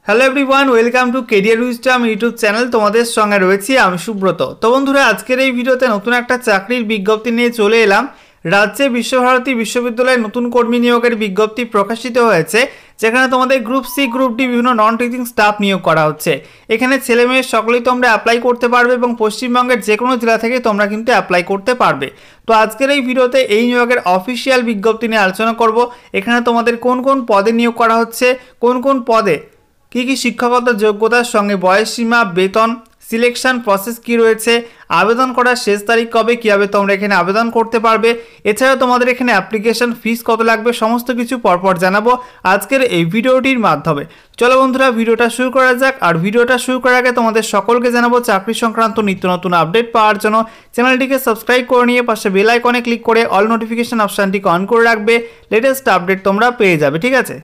Hello everyone, welcome to career wisdom YouTube channel. তোমাদের সঙ্গে রয়েছি আমি সুব্রত। তো বন্ধুরা, আজকের এই ভিডিওতে নতুন একটা চাকরির বিজ্ঞপ্তি নিয়ে চলে এলাম। রাজ্যে বিশ্বভারতী বিশ্ববিদ্যালয়ে নতুন কর্মী নিয়োগের বিজ্ঞপ্তি প্রকাশিত হয়েছে, যেখানে তোমাদের গ্রুপ সি, গ্রুপ ডি বিভিন্ন নন টিচিং স্টাফ নিয়োগ করা হচ্ছে। এখানে ছেলে মেয়ে সকলেই তোমরা অ্যাপ্লাই করতে পারবে এবং পশ্চিমবঙ্গের যে কোনো জেলা থেকে তোমরা কিন্তু অ্যাপ্লাই করতে পারবে। তো আজকের এই ভিডিওতে এই নিয়োগের অফিসিয়াল বিজ্ঞপ্তি নিয়ে আলোচনা করব। এখানে তোমাদের কোন কোন পদে নিয়োগ করা হচ্ছে, কোন কোন পদে কী কী শিক্ষাগত যোগ্যতার সঙ্গে বয়সসীমা, বেতন, সিলেকশন প্রসেস কী রয়েছে, আবেদন করার শেষ তারিখ কবে, কীভাবে তোমরা এখানে আবেদন করতে পারবে, এছাড়াও তোমাদের এখানে অ্যাপ্লিকেশন ফিস কত লাগবে, সমস্ত কিছু পরপর জানাবো আজকের এই ভিডিওটির মাধ্যমে। চলো বন্ধুরা, ভিডিওটা শুরু করা যাক। আর ভিডিওটা শুরু করার আগে তোমাদের সকলকে জানাবো চাকরি সংক্রান্ত নিত্য নতুন আপডেট পাওয়ার জন্য চ্যানেলটিকে সাবস্ক্রাইব করে নিয়ে পাশে বেল আইকনে ক্লিক করে অল নোটিফিকেশন অপশানটিকে অন করে রাখবে। লেটেস্ট আপডেট তোমরা পেয়ে যাবে, ঠিক আছে?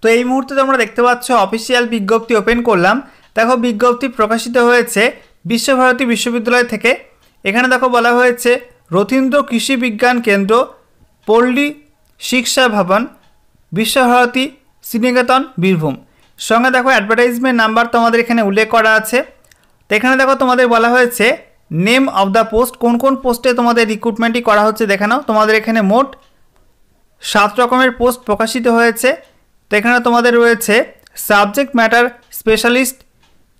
তো এই মুহূর্তে তোমরা দেখতে পাচ্ছ অফিসিয়াল বিজ্ঞপ্তি ওপেন করলাম। দেখো, বিজ্ঞপ্তি প্রকাশিত হয়েছে বিশ্বভারতী বিশ্ববিদ্যালয় থেকে। এখানে দেখো বলা হয়েছে রথীন্দ্র কৃষি বিজ্ঞান কেন্দ্র, পল্লী শিক্ষা ভবন, বিশ্বভারতী শ্রীনিকেতন, বীরভূম। সঙ্গে দেখো অ্যাডভার্টাইজমেন্ট নাম্বার তোমাদের এখানে উল্লেখ করা আছে। তো এখানে দেখো তোমাদের বলা হয়েছে নেম অফ দ্য পোস্ট, কোন কোন পোস্টে তোমাদের রিক্রুটমেন্টই করা হচ্ছে দেখে নাও। তোমাদের এখানে মোট 7 রকমের পোস্ট প্রকাশিত হয়েছে। তো এখানে তোমাদের রয়েছে সাবজেক্ট ম্যাটার স্পেশালিস্ট,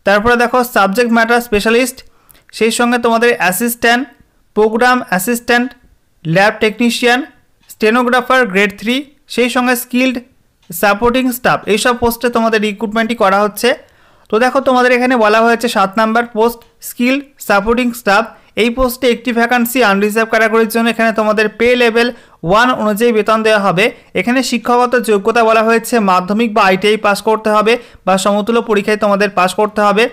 তারপরে দেখো সাবজেক্ট ম্যাটার স্পেশালিস্ট, সেই সঙ্গে তোমাদের assistant, programme assistant, lab technician, stenographer grade 3, সেই সঙ্গে স্কিল্ড সাপোর্টিং স্টাফ। এইসব পোস্টে তোমাদের রিক্রুটমেন্টই করা হচ্ছে। তো দেখো তোমাদের এখানে বলা হয়েছে 7 number post skilled supporting staff. এই পোস্টে একটি ভ্যাকান্সি আনরিজার্ভ ক্যাটাগরির জন্য। এখানে তোমাদের পে লেভেল 1 অনুযায়ী বেতন দেওয়া হবে। এখানে শিক্ষাগত যোগ্যতা বলা হয়েছে মাধ্যমিক বা আইটিআই পাস করতে হবে বা সমতুল্য পরীক্ষায় তোমাদের পাস করতে হবে।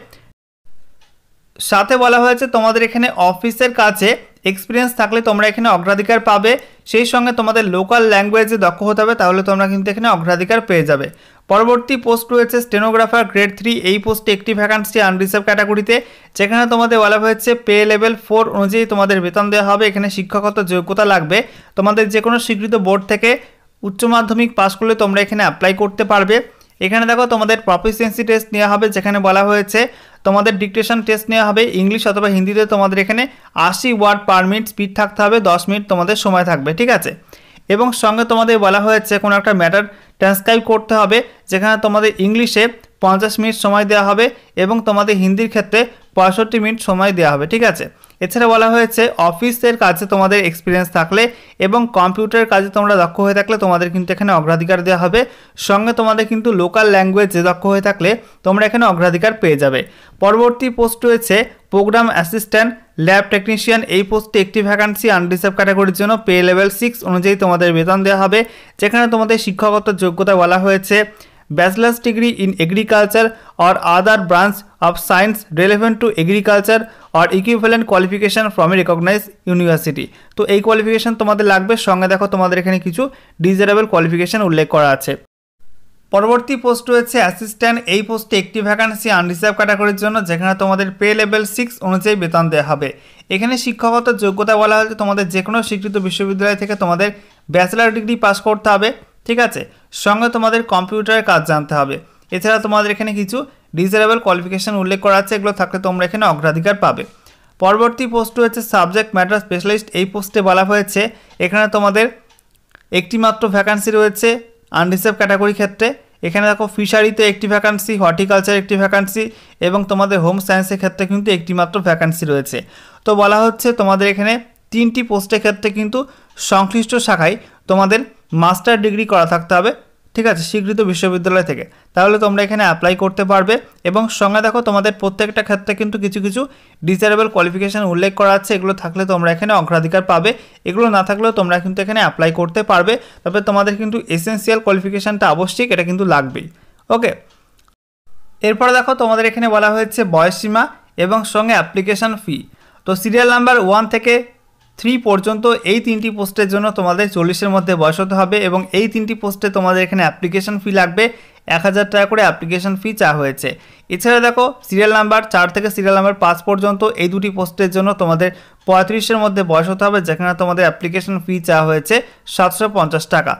সাথে বলা হয়েছে তোমাদের এখানে অফিসের কাছে এক্সপিরিয়েন্স থাকলে তোমরা এখানে অগ্রাধিকার পাবে। সেই সঙ্গে তোমাদের লোকাল ল্যাঙ্গুয়েজে দক্ষ হতে হবে, তাহলে তোমরা কিন্তু এখানে অগ্রাধিকার পেয়ে যাবে। পরবর্তী পোস্ট রয়েছে স্টেনোগ্রাফার গ্রেড 3। এই পোস্টে একটি ভ্যাকান্সি আনরিজার্ভ ক্যাটাগরিতে, যেখানে তোমাদের বলা হয়েছে পে লেভেল 4 অনুযায়ী তোমাদের বেতন দেওয়া হবে। এখানে শিক্ষাগত যোগ্যতা লাগবে তোমাদের যে কোনো স্বীকৃত বোর্ড থেকে উচ্চ মাধ্যমিক পাস করলে তোমরা এখানে অ্যাপ্লাই করতে পারবে। এখানে দেখো তোমাদের প্রফিসিয়েন্সি টেস্ট নেওয়া হবে, যেখানে বলা হয়েছে তোমাদের ডিকটেশন টেস্ট নেওয়া হবে ইংলিশ অথবা হিন্দিতে। তোমাদের এখানে 80 ওয়ার্ড পার মিনিট স্পিড থাকতে হবে, 10 মিনিট তোমাদের সময় থাকবে, ঠিক আছে? এবং সঙ্গে তোমাদের বলা হয়েছে কোনো একটা ম্যাটার ট্রান্সক্রাইব করতে হবে, যেখানে তোমাদের ইংলিশে 50 মিনিট সময় দেওয়া হবে এবং তোমাদের হিন্দির ক্ষেত্রে 65 মিনিট সময় দেওয়া হবে, ঠিক আছে? এছাড়া বলা হয়েছে অফিসের কাজে তোমাদের এক্সপিরিয়েন্স থাকলে এবং কম্পিউটারের কাজে তোমরা দক্ষ হয়ে থাকলে তোমাদের কিন্তু এখানে অগ্রাধিকার দেওয়া হবে। সঙ্গে তোমাদের কিন্তু লোকাল ল্যাঙ্গুয়েজে দক্ষ হয়ে থাকলে তোমরা এখানে অগ্রাধিকার পেয়ে যাবে। পরবর্তী পোস্ট রয়েছে প্রোগ্রাম অ্যাসিস্ট্যান্ট ল্যাব টেকনিশিয়ান। এই পোস্টে একটি ভ্যাকান্সি আনরিজার্ভ ক্যাটাগরির জন্য পে লেভেল 6 অনুযায়ী তোমাদের বেতন দেওয়া হবে। যেখানে তোমাদের শিক্ষাগত যোগ্যতা বলা হয়েছে bachelor's degree in agriculture or other branch of science relevant to agriculture or equivalent qualification from a recognized university। তো এই কোয়ালিফিকেশন তোমাদের লাগবে। সঙ্গে দেখো তোমাদের এখানে কিছু ডিজারেবল কোয়ালিফিকেশন উল্লেখ করা আছে। পরবর্তী পোস্ট রয়েছে অ্যাসিস্ট্যান্ট। এই পোস্টে একটি ভ্যাকান্সি আনরিজার্ভ ক্যাটাগরির জন্য, যেখানে তোমাদের পে লেভেল 6 অনুযায়ী বেতন দেওয়া হবে। এখানে শিক্ষাগত যোগ্যতা বলা হয়েছে তোমাদের যে কোনো স্বীকৃত বিশ্ববিদ্যালয় থেকে তোমাদের ব্যাচেলার ডিগ্রি পাস করতে হবে, ঠিক আছে? সঙ্গে তোমাদের কম্পিউটারের কাজ জানতে হবে। এছাড়া তোমাদের এখানে কিছু ডিজারেবল কোয়ালিফিকেশন উল্লেখ করা আছে, এগুলো থাকলে তোমরা এখানে অগ্রাধিকার পাবে। পরবর্তী পোস্ট রয়েছে সাবজেক্ট ম্যাটার স্পেশালিস্ট। এই পোস্টে বলা হয়েছে এখানে তোমাদের একটি মাত্র ভ্যাকান্সি রয়েছে আনরিজার্ভ ক্যাটাগরি ক্ষেত্রে। এখানে দেখো ফিশারিতে একটি ভ্যাকান্সি, হর্টিকালচার একটি ভ্যাকান্সি এবং তোমাদের হোম সায়েন্সের ক্ষেত্রে কিন্তু একটি মাত্র ভ্যাকান্সি রয়েছে। তো বলা হচ্ছে তোমাদের এখানে 3টি পোস্টের ক্ষেত্রে কিন্তু সংশ্লিষ্ট শাখায় তোমাদের মাস্টার ডিগ্রি করা থাকতে হবে, ঠিক আছে, স্বীকৃত বিশ্ববিদ্যালয় থেকে, তাহলে তোমরা এখানে অ্যাপ্লাই করতে পারবে। এবং সঙ্গে দেখো তোমাদের প্রত্যেকটা ক্ষেত্রে কিন্তু কিছু কিছু ডিজারেবল কোয়ালিফিকেশান উল্লেখ করা আছে, এগুলো থাকলে তোমরা এখানে অগ্রাধিকার পাবে। এগুলো না থাকলেও তোমরা কিন্তু এখানে অ্যাপ্লাই করতে পারবে, তবে তোমাদের কিন্তু এসেন্সিয়াল কোয়ালিফিকেশানটা আবশ্যিক, এটা কিন্তু লাগবেই। ওকে, এরপরে দেখো তোমাদের এখানে বলা হয়েছে বয়সসীমা এবং সঙ্গে অ্যাপ্লিকেশান ফি। তো সিরিয়াল নাম্বার 1 থেকে 3 পর্যন্ত এই 3টি পোস্টের জন্য তোমাদের 40-এর মধ্যে বয়স হতে হবে এবং এই 3টি পোস্টে তোমাদের এখানে অ্যাপ্লিকেশন ফি লাগবে 1000 টাকা করে অ্যাপ্লিকেশন ফি চাওয়া হয়েছে। এছাড়া দেখো সিরিয়াল নাম্বার 4 থেকে সিরিয়াল নাম্বার 5 পর্যন্ত এই দুটি পোস্টের জন্য তোমাদের 35-এর মধ্যে বয়স হতে হবে, যেখানে তোমাদের অ্যাপ্লিকেশন ফি চাওয়া হয়েছে 750 টাকা।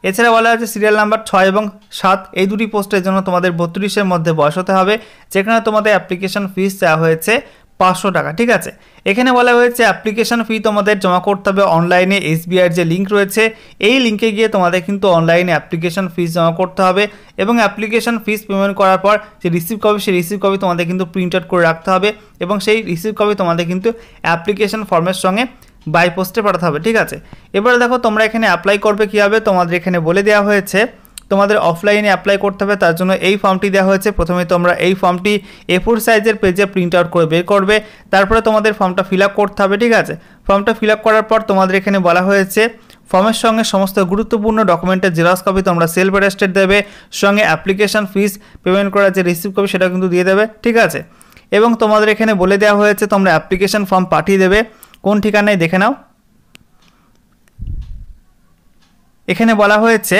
এছাড়া বলা আছে সিরিয়াল নাম্বার 6 এবং 7 এই দুটি পোস্টের জন্য তোমাদের 32-এর মধ্যে বয়স হতে হবে, যেখানে তোমাদের অ্যাপ্লিকেশন ফিস চাওয়া হয়েছে 500 টাকা। ঠিক আছে, এখানে বলা হয়েছে অ্যাপ্লিকেশন ফি তোমাদের জমা করতে হবে অনলাইনে। এসবিআইয়ের যে লিঙ্ক রয়েছে এই লিঙ্কে গিয়ে তোমাদের কিন্তু অনলাইনে অ্যাপ্লিকেশন ফিস জমা করতে হবে এবং অ্যাপ্লিকেশন ফিস পেমেন্ট করার পর যে রিসিভ কপি সেই রিসিভ কপি তোমাদের কিন্তু প্রিন্ট আউট করে রাখতে হবে এবং সেই রিসিভ কপি তোমাদের কিন্তু অ্যাপ্লিকেশন ফর্মের সঙ্গে বাই পোস্টে পাঠাতে হবে। ঠিক আছে, এবারে দেখো তোমরা এখানে অ্যাপ্লাই করবে কীভাবে, তোমাদের এখানে বলে দেওয়া হয়েছে তোমাদের অফলাইনে অ্যাপ্লাই করতে হবে। তার জন্য এই ফর্মটি দেওয়া হয়েছে। প্রথমে তোমরা এই ফর্মটি A4 সাইজের পেজে প্রিন্ট আউট করে বের করবে, তারপরে তোমাদের ফর্মটা ফিল আপ করতে হবে। ঠিক আছে, ফর্মটা ফিল আপ করার পর তোমাদের এখানে বলা হয়েছে ফর্মের সঙ্গে সমস্ত গুরুত্বপূর্ণ ডকুমেন্টের জেরক্স কপি তোমরা সেলফ অ্যাটেস্টেড দেবে, সঙ্গে অ্যাপ্লিকেশন ফিস পেমেন্ট করার যে রিসিভ কপি সেটা কিন্তু দিয়ে দেবে। ঠিক আছে, এবং তোমাদের এখানে বলে দেওয়া হয়েছে তোমরা অ্যাপ্লিকেশন ফর্ম পাঠিয়ে দেবে কোন ঠিকানায় দেখে নাও। এখানে বলা হয়েছে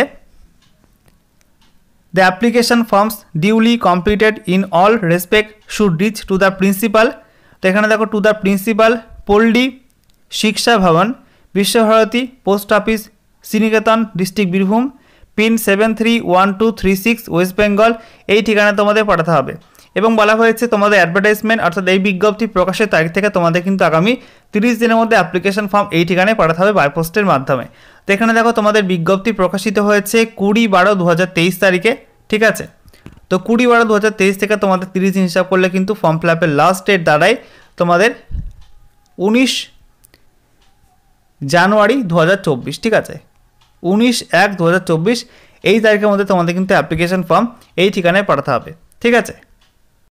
The application forms duly completed in all respect should reach to the principal, তো এখানে দেখো to the principal, Palli Siksha Bhavana, Visvabharati, post office, Sriniketan, district Birbhum, pin 731236 West Bengal, এই ঠিকানায় তোমাদের পাঠাতে হবে। এবং বলা হয়েছে তোমাদের অ্যাডভার্টাইজমেন্ট অর্থাৎ এই বিজ্ঞপ্তি প্রকাশের তারিখ থেকে তোমাদের কিন্তু আগামী 30 দিনের মধ্যে অ্যাপ্লিকেশন ফর্ম এই ঠিকানায় পাঠাতে হবে বাই পোস্টের মাধ্যমে। তো এখানে দেখো তোমাদের বিজ্ঞপ্তি প্রকাশিত হয়েছে 20/12/2023 তারিখে। ঠিক আছে, তো 20/12/2023 থেকে তোমাদের 30 দিন হিসাব করলে কিন্তু ফর্ম ফিল আপের লাস্ট ডেট দাঁড়ায় তোমাদের 19 জানুয়ারি 2024। ঠিক আছে, 19/1/2024 এই তারিখের মধ্যে তোমাদের কিন্তু অ্যাপ্লিকেশন ফর্ম এই ঠিকানায় পাঠাতে হবে। ঠিক আছে।